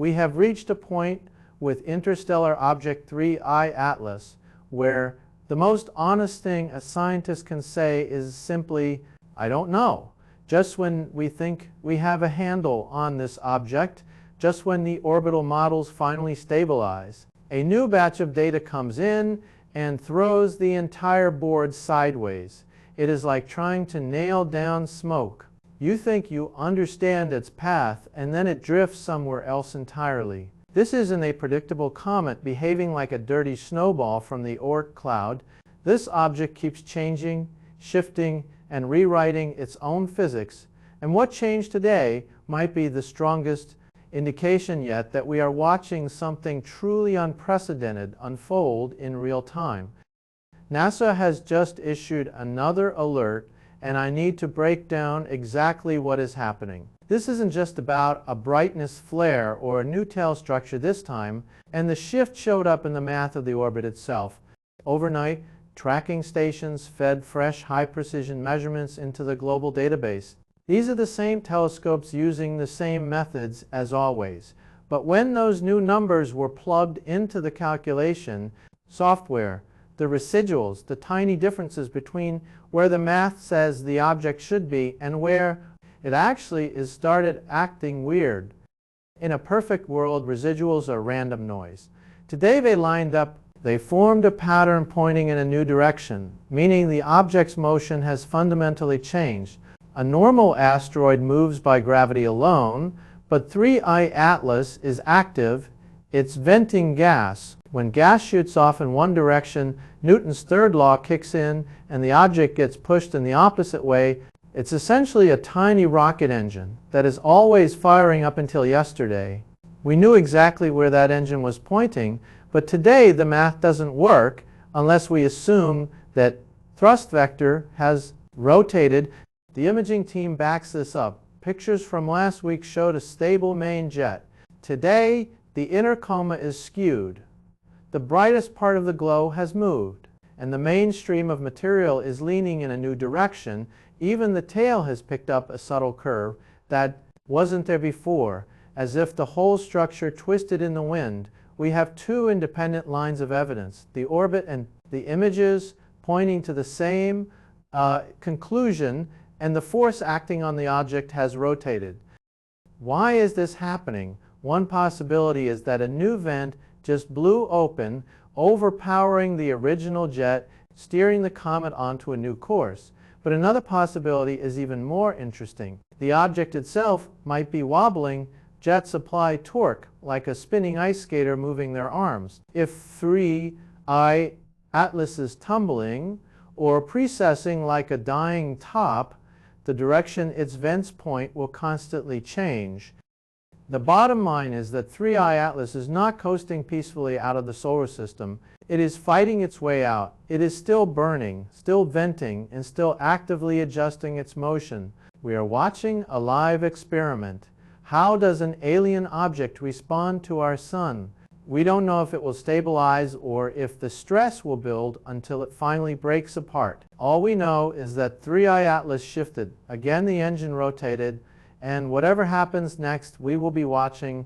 We have reached a point with Interstellar Object 3I Atlas where the most honest thing a scientist can say is simply, I don't know. Just when we think we have a handle on this object, just when the orbital models finally stabilize, a new batch of data comes in and throws the entire board sideways. It is like trying to nail down smoke. You think you understand its path, and then it drifts somewhere else entirely. This isn't a predictable comet behaving like a dirty snowball from the Oort cloud. This object keeps changing, shifting, and rewriting its own physics, and what changed today might be the strongest indication yet that we are watching something truly unprecedented unfold in real time. NASA has just issued another alert, and I need to break down exactly what is happening. This isn't just about a brightness flare or a new tail structure this time, and the shift showed up in the math of the orbit itself. Overnight, tracking stations fed fresh, high-precision measurements into the global database. These are the same telescopes using the same methods as always. But when those new numbers were plugged into the calculation software, the residuals, the tiny differences between where the math says the object should be and where it actually is started acting weird. In a perfect world, residuals are random noise. Today they lined up. They formed a pattern pointing in a new direction, meaning the object's motion has fundamentally changed. A normal asteroid moves by gravity alone, but 3I Atlas is active. It's venting gas. When gas shoots off in one direction, Newton's third law kicks in and the object gets pushed in the opposite way. It's essentially a tiny rocket engine that is always firing up until yesterday. We knew exactly where that engine was pointing, but today the math doesn't work unless we assume that thrust vector has rotated. The imaging team backs this up. Pictures from last week showed a stable main jet. Today, the inner coma is skewed. The brightest part of the glow has moved, and the main stream of material is leaning in a new direction. Even the tail has picked up a subtle curve that wasn't there before, as if the whole structure twisted in the wind. We have two independent lines of evidence, the orbit and the images pointing to the same conclusion, and the force acting on the object has rotated. Why is this happening? One possibility is that a new vent just blew open, overpowering the original jet, steering the comet onto a new course. But another possibility is even more interesting. The object itself might be wobbling. Jets apply torque like a spinning ice skater moving their arms. If 3I Atlas is tumbling or precessing like a dying top, the direction its vents point will constantly change. The bottom line is that 3I Atlas is not coasting peacefully out of the solar system. It is fighting its way out. It is still burning, still venting, and still actively adjusting its motion. We are watching a live experiment. How does an alien object respond to our sun? We don't know if it will stabilize or if the stress will build until it finally breaks apart. All we know is that 3I Atlas shifted. Again, the engine rotated. And whatever happens next, we will be watching